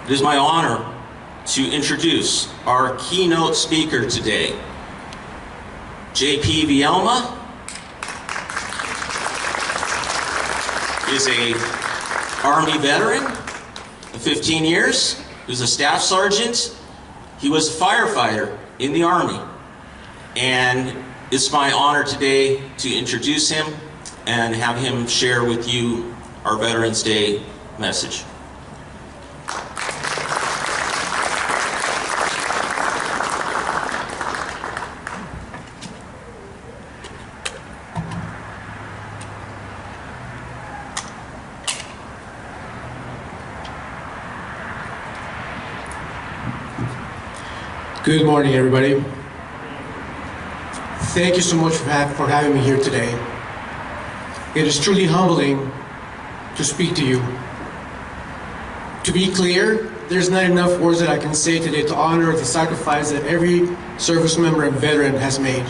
It is my honor to introduce our keynote speaker today, JP Vielma is a Army veteran of 15 years. He was a staff sergeant. He was a firefighter in the Army. And it's my honor today to introduce him and have him share with you our Veterans Day message. Good morning, everybody. Thank you so much for having me here today. It is truly humbling to speak to you. To be clear, there's not enough words that I can say today to honor the sacrifice that every service member and veteran has made.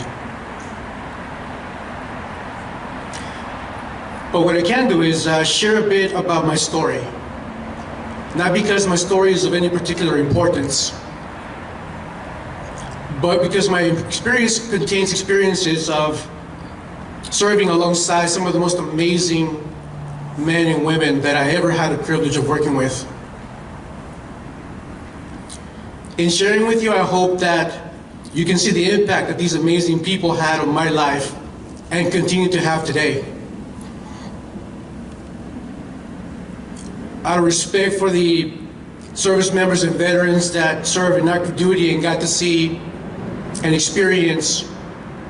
But what I can do is share a bit about my story. Not because my story is of any particular importance, but because my experience contains experiences of serving alongside some of the most amazing men and women that I ever had the privilege of working with. In sharing with you, I hope that you can see the impact that these amazing people had on my life and continue to have today. Out of respect for the service members and veterans that serve in active duty and got to see and experience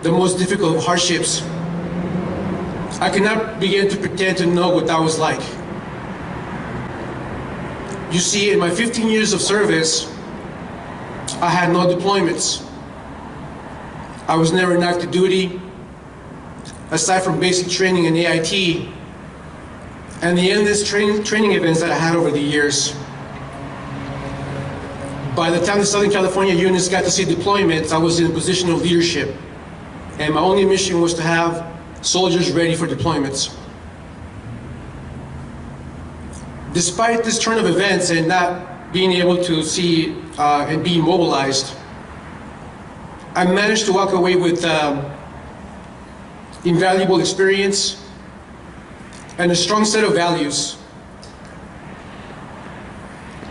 the most difficult hardships, I cannot begin to pretend to know what that was like. You see, in my 15 years of service, I had no deployments. I was never in active duty, aside from basic training and AIT, and the endless training events that I had over the years. By the time the Southern California units got to see deployments, I was in a position of leadership, and my only mission was to have soldiers ready for deployments. Despite this turn of events and not being able to see and be mobilized, I managed to walk away with invaluable experience and a strong set of values.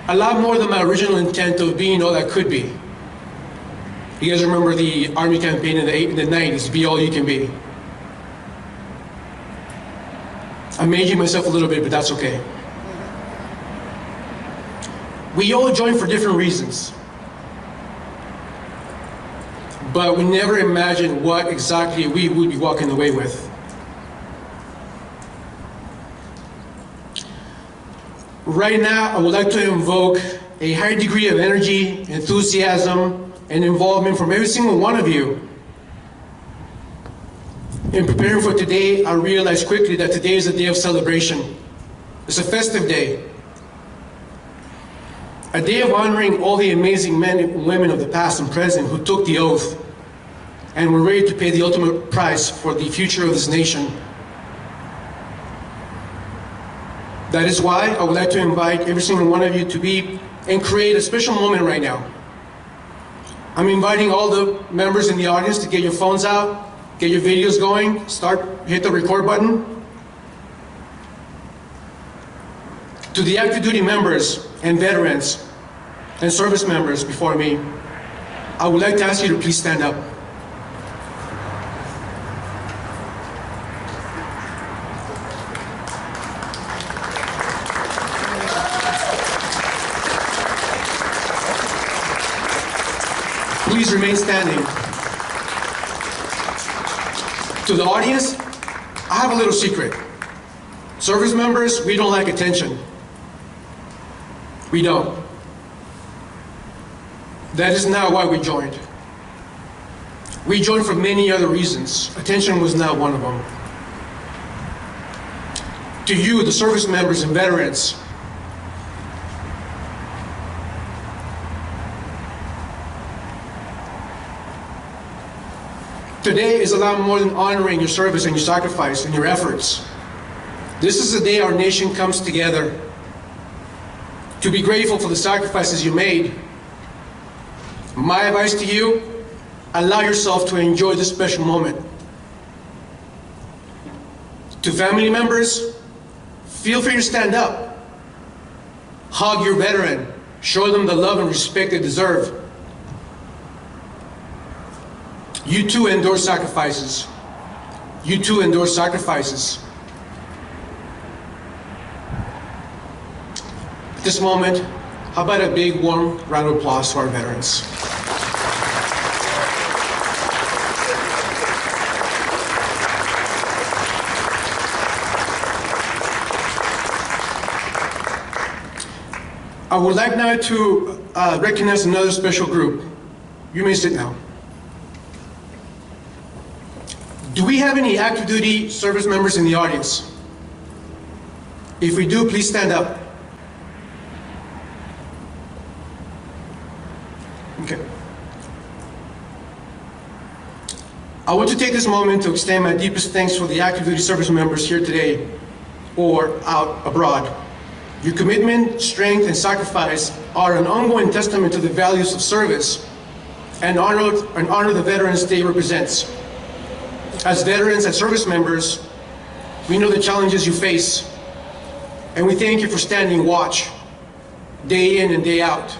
A lot more than my original intent of being all I could be. You guys remember the Army campaign in the 90s, be all you can be. I'm aging myself a little bit, but that's okay. We all join for different reasons, but we never imagined what exactly we would be walking away with. Right now, I would like to invoke a high degree of energy, enthusiasm, and involvement from every single one of you. In preparing for today, I realized quickly that today is a day of celebration. It's a festive day. A day of honoring all the amazing men and women of the past and present who took the oath and were ready to pay the ultimate price for the future of this nation. That is why I would like to invite every single one of you to be and create a special moment right now. I'm inviting all the members in the audience to get your phones out, get your videos going, hit the record button. To the active duty members and veterans and service members before me, I would like to ask you to please stand up. Please remain standing. To the audience, I have a little secret. Service members, we don't like attention. We don't. That is not why we joined. We joined for many other reasons. Attention was not one of them. To you, the service members and veterans, today is a lot more than honoring your service and your sacrifice and your efforts. This is the day our nation comes together to be grateful for the sacrifices you made. My advice to you, allow yourself to enjoy this special moment. To family members, feel free to stand up. Hug your veteran. Show them the love and respect they deserve. You too endure sacrifices. You too endure sacrifices. At this moment, how about a big warm round of applause to our veterans? I would like now to recognize another special group. You may sit now. Do we have any active duty service members in the audience? If we do, please stand up. Okay. I want to take this moment to extend my deepest thanks for the active duty service members here today or out abroad. Your commitment, strength, and sacrifice are an ongoing testament to the values of service and honor the Veterans Day represents. As veterans and service members, we know the challenges you face, and we thank you for standing watch, day in and day out,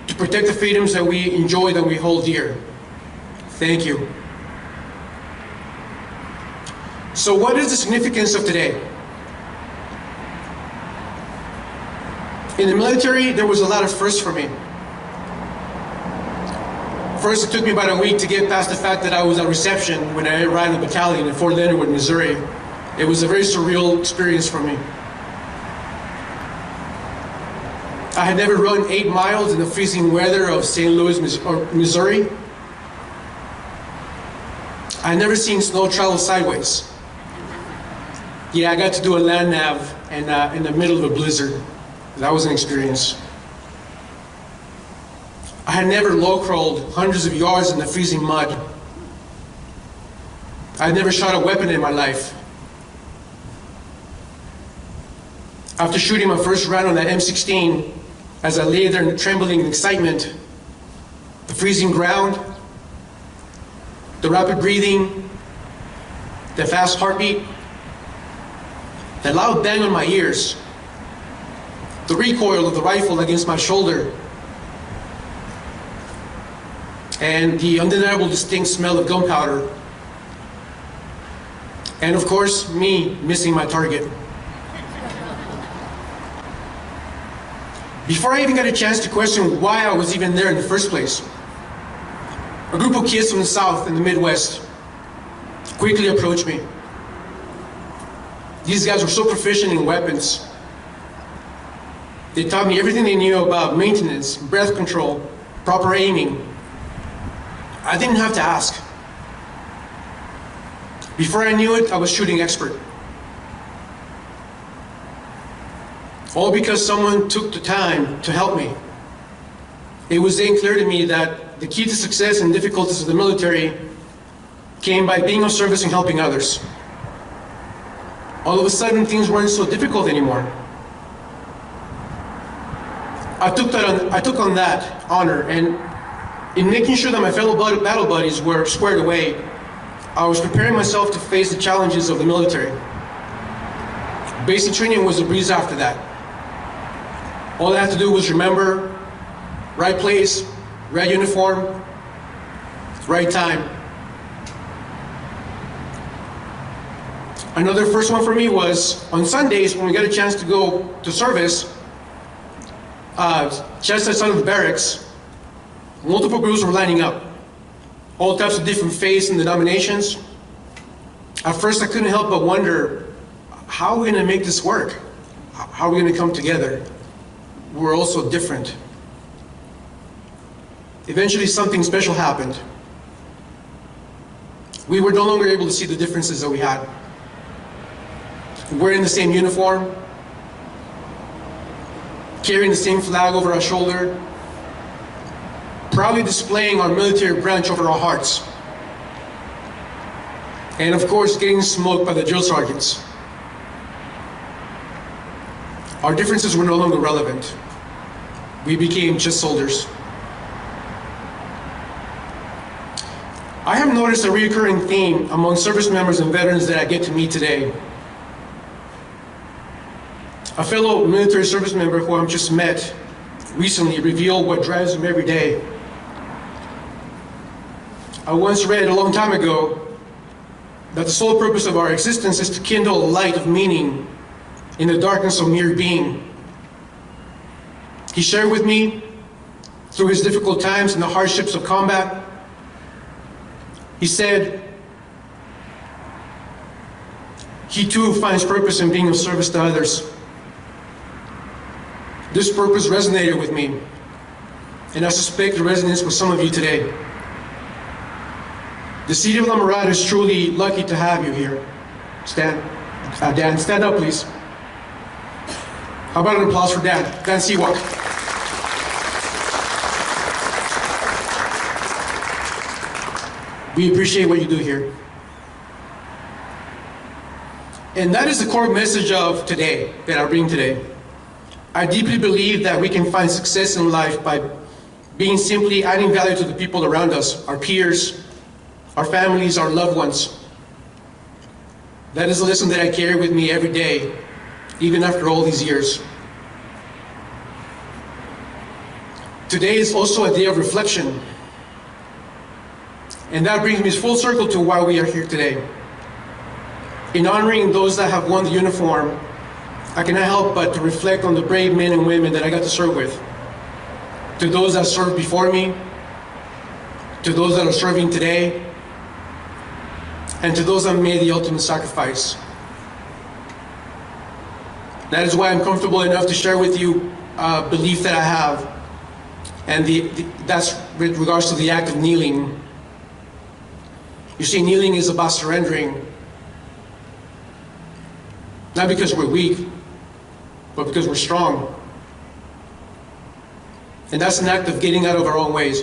to protect the freedoms that we enjoy, that we hold dear. Thank you. So what is the significance of today? In the military, there was a lot of firsts for me. First, it took me about a week to get past the fact that I was at reception when I arrived in the battalion in Fort Leonard Wood, Missouri. It was a very surreal experience for me. I had never run 8 miles in the freezing weather of St. Louis, Missouri. I had never seen snow travel sideways. Yeah, I got to do a land nav in the middle of a blizzard. That was an experience. I had never low crawled hundreds of yards in the freezing mud. I had never shot a weapon in my life. After shooting my first round on that M16, as I lay there trembling in excitement, the freezing ground, the rapid breathing, the fast heartbeat, the loud bang on my ears, the recoil of the rifle against my shoulder, and the undeniable distinct smell of gunpowder, and of course, me missing my target. Before I even got a chance to question why I was even there in the first place, a group of kids from the South and the Midwest quickly approached me. These guys were so proficient in weapons. They taught me everything they knew about maintenance, breath control, proper aiming. I didn't have to ask. Before I knew it, I was shooting expert. All because someone took the time to help me. It was then clear to me that the key to success and difficulties of the military came by being of service and helping others. All of a sudden, things weren't so difficult anymore. I took on that honor, and in making sure that my fellow battle buddies were squared away, I was preparing myself to face the challenges of the military. Basic training was a breeze after that. All I had to do was remember, right place, right uniform, right time. Another first one for me was on Sundays when we got a chance to go to service, just outside of the barracks, multiple groups were lining up, all types of different faiths and denominations. At first I couldn't help but wonder, how are we going to make this work? How are we going to come together? We're all so different. Eventually something special happened. We were no longer able to see the differences that we had. Wearing the same uniform, carrying the same flag over our shoulder, proudly displaying our military branch over our hearts, and of course getting smoked by the drill sergeants. Our differences were no longer relevant. We became just soldiers. I have noticed a recurring theme among service members and veterans that I get to meet today. A fellow military service member who I've just met recently revealed what drives him every day. I once read a long time ago that the sole purpose of our existence is to kindle a light of meaning in the darkness of mere being. He shared with me, through his difficult times and the hardships of combat, he said he too finds purpose in being of service to others. This purpose resonated with me, and I suspect it resonates with some of you today. The city of La Mirada is truly lucky to have you here. Dan, stand up, please. How about an applause for Dan Seawalk. We appreciate what you do here. And that is the core message of today, that I bring today. I deeply believe that we can find success in life by being simply adding value to the people around us, our peers, our families, our loved ones. That is a lesson that I carry with me every day, even after all these years. Today is also a day of reflection. And that brings me full circle to why we are here today. In honoring those that have won the uniform, I cannot help but to reflect on the brave men and women that I got to serve with. To those that served before me, to those that are serving today, and to those that made the ultimate sacrifice. That is why I'm comfortable enough to share with you a belief that I have, and that's with regards to the act of kneeling. You see, kneeling is about surrendering, not because we're weak, but because we're strong. And that's an act of getting out of our own ways.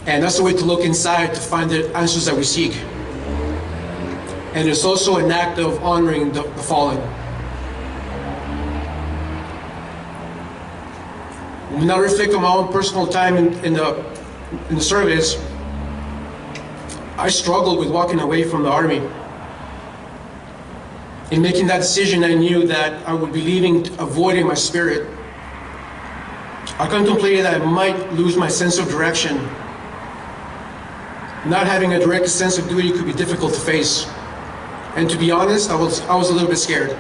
And that's the way to look inside to find the answers that we seek. And it's also an act of honoring the fallen. When I reflect on my own personal time in the service, I struggled with walking away from the Army. In making that decision, I knew that I would be leaving a void in my spirit. I contemplated that I might lose my sense of direction. Not having a direct sense of duty could be difficult to face. And to be honest, I was a little bit scared.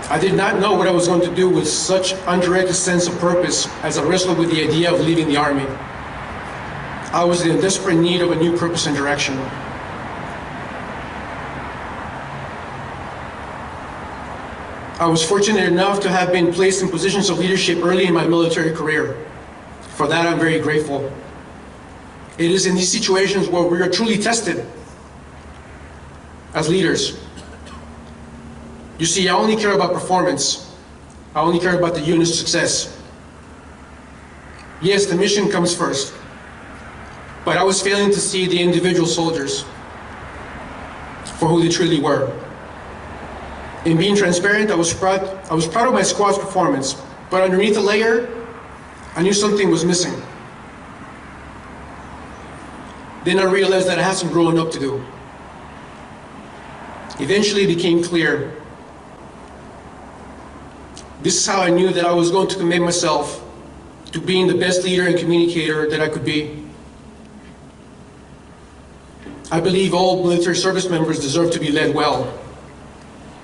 I did not know what I was going to do with such undirected sense of purpose as I wrestled with the idea of leaving the Army. I was in desperate need of a new purpose and direction. I was fortunate enough to have been placed in positions of leadership early in my military career. For that, I'm very grateful. It is in these situations where we are truly tested as leaders. You see, I only care about performance. I only care about the unit's success. Yes, the mission comes first, but I was failing to see the individual soldiers for who they truly were. In being transparent, I was proud of my squad's performance, but underneath the layer, I knew something was missing. Then I realized that I had some growing up to do. Eventually it became clear. This is how I knew that I was going to commit myself to being the best leader and communicator that I could be. I believe all military service members deserve to be led well.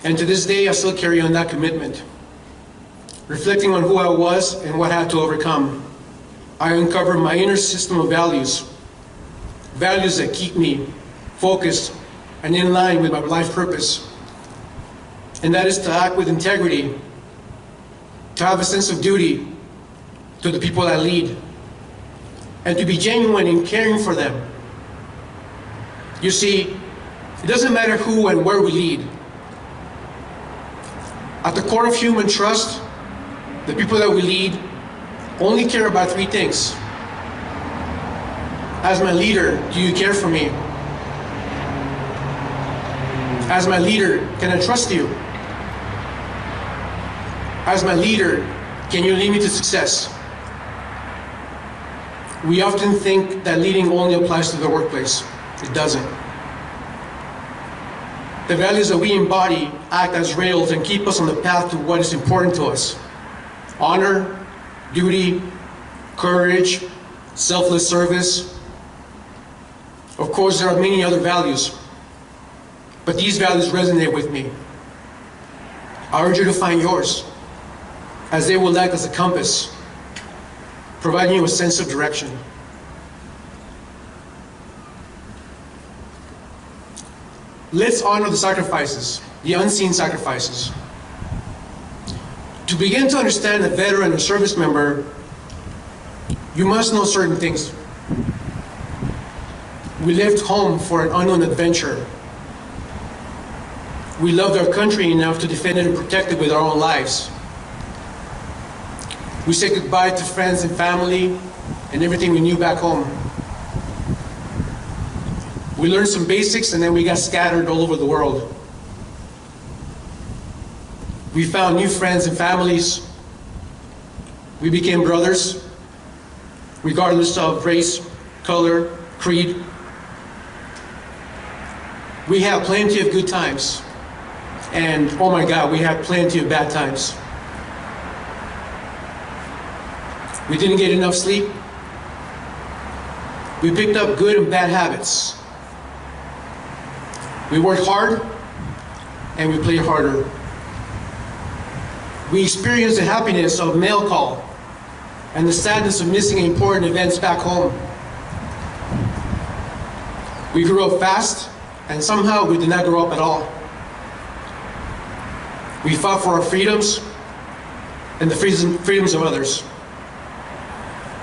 And to this day, I still carry on that commitment. Reflecting on who I was and what I had to overcome, I uncovered my inner system of values. Values that keep me focused and in line with my life purpose. And that is to act with integrity, to have a sense of duty to the people I lead, and to be genuine in caring for them. You see, it doesn't matter who and where we lead. At the core of human trust, the people that we lead only care about three things. As my leader, do you care for me? As my leader, can I trust you? As my leader, can you lead me to success? We often think that leading only applies to the workplace. It doesn't. The values that we embody act as rails and keep us on the path to what is important to us. Honor, duty, courage, selfless service. Of course, there are many other values, but these values resonate with me. I urge you to find yours, as they will act as a compass, providing you a sense of direction. Let's honor the sacrifices, the unseen sacrifices. To begin to understand a veteran or service member, you must know certain things. We left home for an unknown adventure. We loved our country enough to defend it and protect it with our own lives. We said goodbye to friends and family and everything we knew back home. We learned some basics and then we got scattered all over the world. We found new friends and families. We became brothers, regardless of race, color, creed. We had plenty of good times. And oh my God, we had plenty of bad times. We didn't get enough sleep. We picked up good and bad habits. We worked hard and we played harder. We experienced the happiness of mail call and the sadness of missing important events back home. We grew up fast and somehow we did not grow up at all. We fought for our freedoms and the freedoms of others.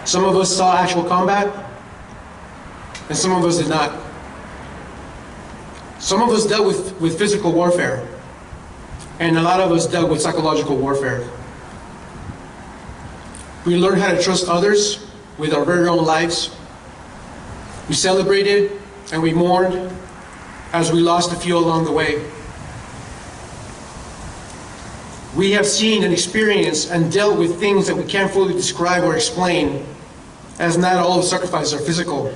Some of us saw actual combat and some of us did not. Some of us dealt with physical warfare, and a lot of us dealt with psychological warfare. We learned how to trust others with our very own lives. We celebrated and we mourned as we lost a few along the way. We have seen and experienced and dealt with things that we can't fully describe or explain, as not all the sacrifices are physical.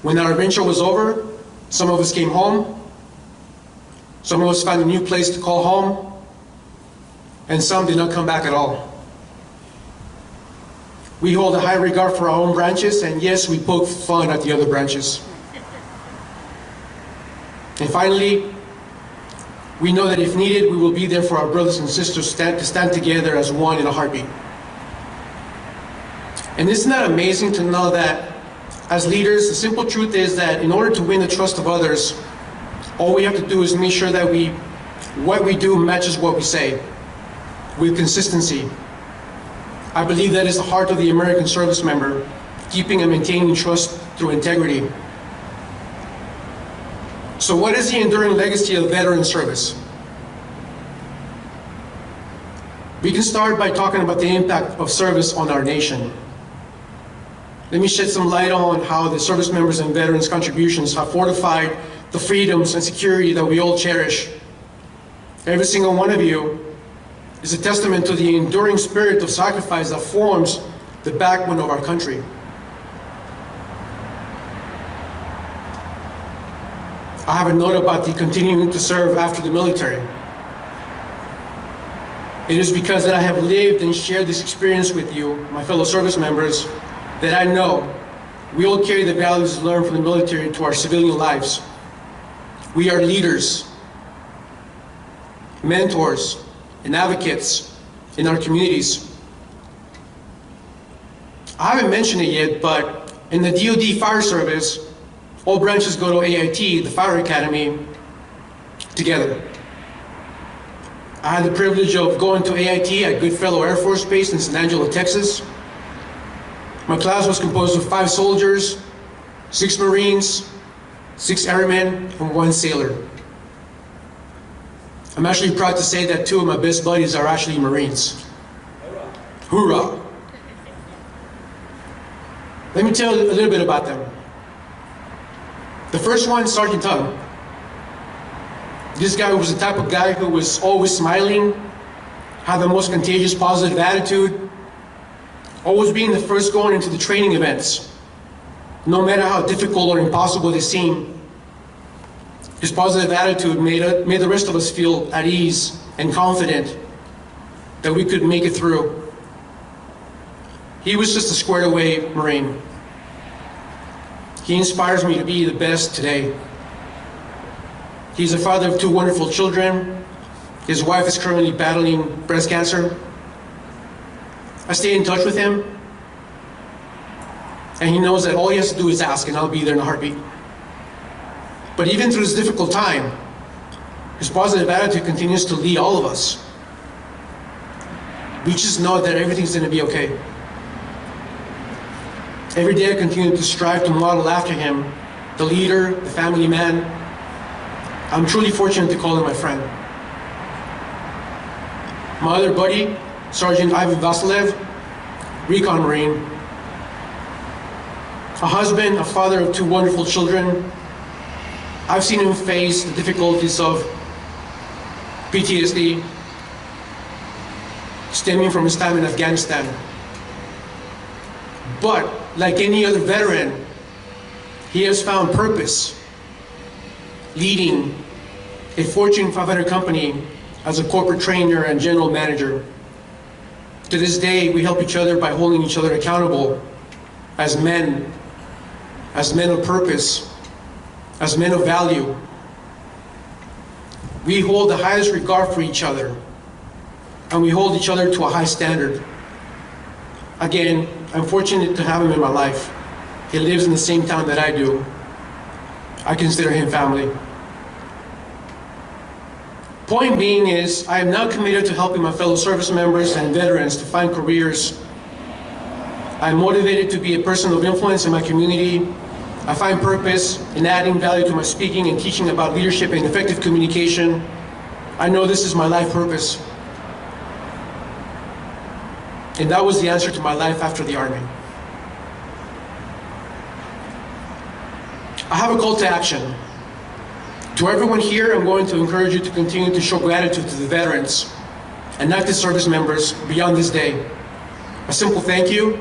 When our adventure was over, some of us came home, some of us found a new place to call home, and some did not come back at all. We hold a high regard for our own branches, and yes, we poke fun at the other branches. And finally, we know that if needed, we will be there for our brothers and sisters to stand together as one in a heartbeat. And isn't that amazing to know that as leaders, the simple truth is that in order to win the trust of others, all we have to do is make sure that what we do matches what we say, with consistency. I believe that is the heart of the American service member, keeping and maintaining trust through integrity. So what is the enduring legacy of veteran service? We can start by talking about the impact of service on our nation. Let me shed some light on how the service members and veterans' contributions have fortified the freedoms and security that we all cherish. Every single one of you is a testament to the enduring spirit of sacrifice that forms the backbone of our country. I have a note about the continuing to serve after the military. It is because that I have lived and shared this experience with you, my fellow service members, that I know we all carry the values learned from the military to our civilian lives. We are leaders, mentors, and advocates in our communities. I haven't mentioned it yet, but in the DoD Fire Service, all branches go to AIT, the Fire Academy, together. I had the privilege of going to AIT at Goodfellow Air Force Base in San Angelo, Texas. My class was composed of 5 soldiers, 6 Marines, 6 airmen, and 1 sailor. I'm actually proud to say that 2 of my best buddies are actually Marines. Hoorah! Let me tell you a little bit about them. The first one, Sergeant Tug. This guy was the type of guy who was always smiling, have the most contagious positive attitude, always being the first going into the training events, no matter how difficult or impossible they seem. His positive attitude made the rest of us feel at ease and confident that we could make it through. He was just a squared away Marine. He inspires me to be the best today. He's a father of 2 wonderful children. His wife is currently battling breast cancer. I stay in touch with him, and he knows that all he has to do is ask, and I'll be there in a heartbeat. But even through this difficult time, his positive attitude continues to lead all of us. We just know that everything's going to be okay. Every day I continue to strive to model after him, the leader, the family man. I'm truly fortunate to call him my friend. My other buddy, Sergeant Ivan Vasilev, Recon Marine. A husband, a father of 2 wonderful children. I've seen him face the difficulties of PTSD stemming from his time in Afghanistan. But like any other veteran, he has found purpose leading a Fortune 500 company as a corporate trainer and general manager. To this day, we help each other by holding each other accountable as men of purpose, as men of value. We hold the highest regard for each other, and we hold each other to a high standard. Again, I'm fortunate to have him in my life. He lives in the same town that I do. I consider him family. Point being is, I am now committed to helping my fellow service members and veterans to find careers. I'm motivated to be a person of influence in my community. I find purpose in adding value to my speaking and teaching about leadership and effective communication. I know this is my life purpose. And that was the answer to my life after the Army. I have a call to action. To everyone here, I'm going to encourage you to continue to show gratitude to the veterans and active service members beyond this day. A simple thank you.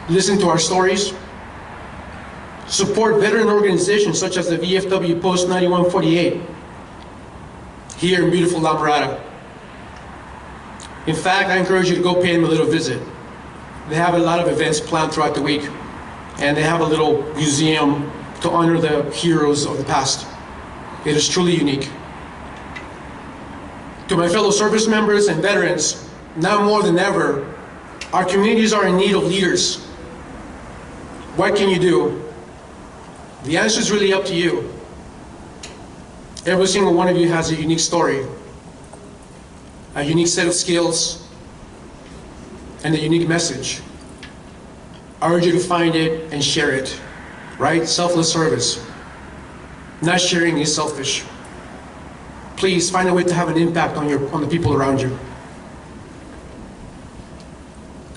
Listen to our stories. Support veteran organizations such as the VFW Post 9148 here in beautiful La Mirada. In fact, I encourage you to go pay them a little visit. They have a lot of events planned throughout the week, and they have a little museum to honor the heroes of the past. It is truly unique. To my fellow service members and veterans, now more than ever, our communities are in need of leaders. What can you do? The answer is really up to you. Every single one of you has a unique story, a unique set of skills, and a unique message. I urge you to find it and share it, right? Selfless service. Not sharing is selfish. Please find a way to have an impact on the people around you.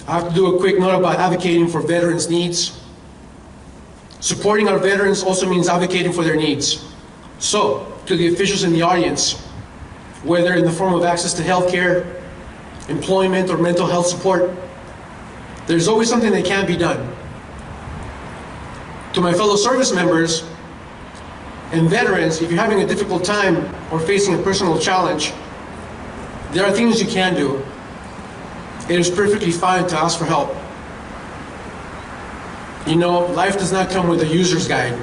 I have to do a quick note about advocating for veterans' needs. Supporting our veterans also means advocating for their needs. So, to the officials in the audience, whether in the form of access to healthcare, employment, or mental health support, there's always something that can be done. To my fellow service members and veterans, if you're having a difficult time or facing a personal challenge, there are things you can do. It is perfectly fine to ask for help. You know, life does not come with a user's guide.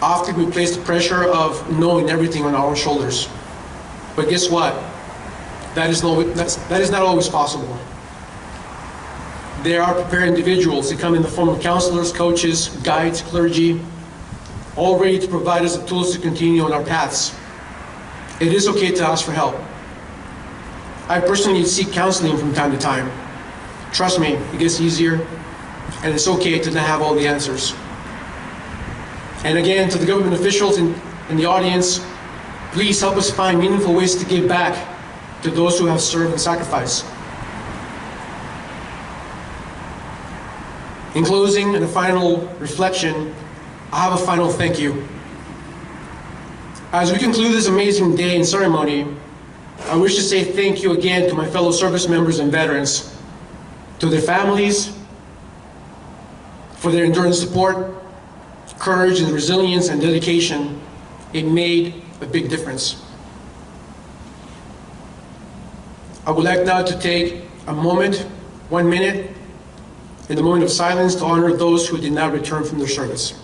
Often we place the pressure of knowing everything on our shoulders. But guess what? That is not always possible. There are prepared individuals that come in the form of counselors, coaches, guides, clergy, all ready to provide us the tools to continue on our paths. It is okay to ask for help. I personally seek counseling from time to time. Trust me, it gets easier, and it's okay to not have all the answers. And again, to the government officials in the audience, please help us find meaningful ways to give back to those who have served and sacrificed. In closing, and a final reflection, I have a final thank you. As we conclude this amazing day and ceremony, I wish to say thank you again to my fellow service members and veterans, to their families, for their enduring support, courage and resilience and dedication. It made a big difference. I would like now to take a moment, 1 minute, in the moment of silence to honor those who did not return from their service.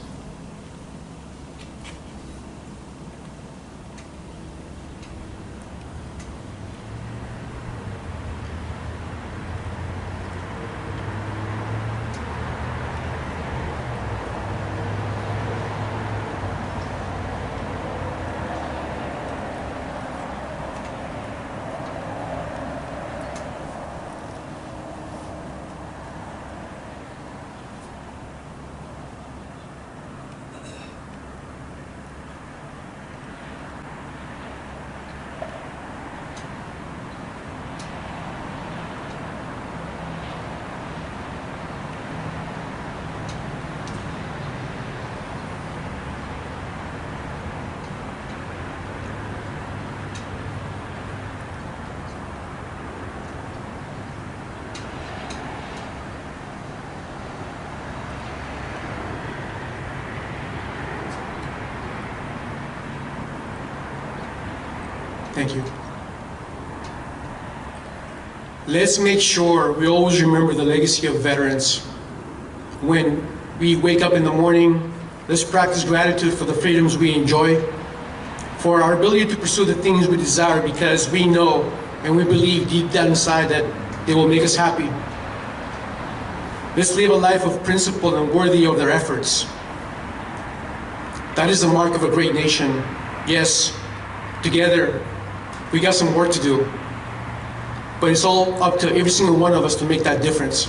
Thank you. Let's make sure we always remember the legacy of veterans. When we wake up in the morning, let's practice gratitude for the freedoms we enjoy, for our ability to pursue the things we desire because we know and we believe deep down inside that they will make us happy. Let's live a life of principle and worthy of their efforts. That is the mark of a great nation. Yes, together, we got some work to do, but it's all up to every single one of us to make that difference.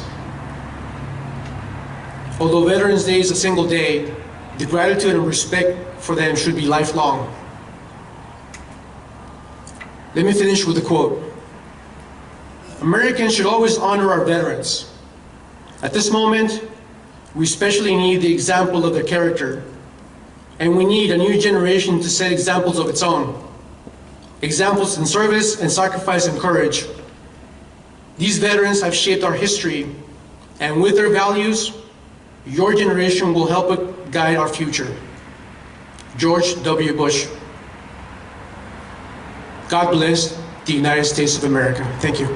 Although Veterans Day is a single day, the gratitude and respect for them should be lifelong. Let me finish with a quote. Americans should always honor our veterans. At this moment, we especially need the example of their character, and we need a new generation to set examples of its own. Examples in service and sacrifice and courage. These veterans have shaped our history, and with their values, your generation will help it guide our future. George W. Bush. God bless the United States of America. Thank you.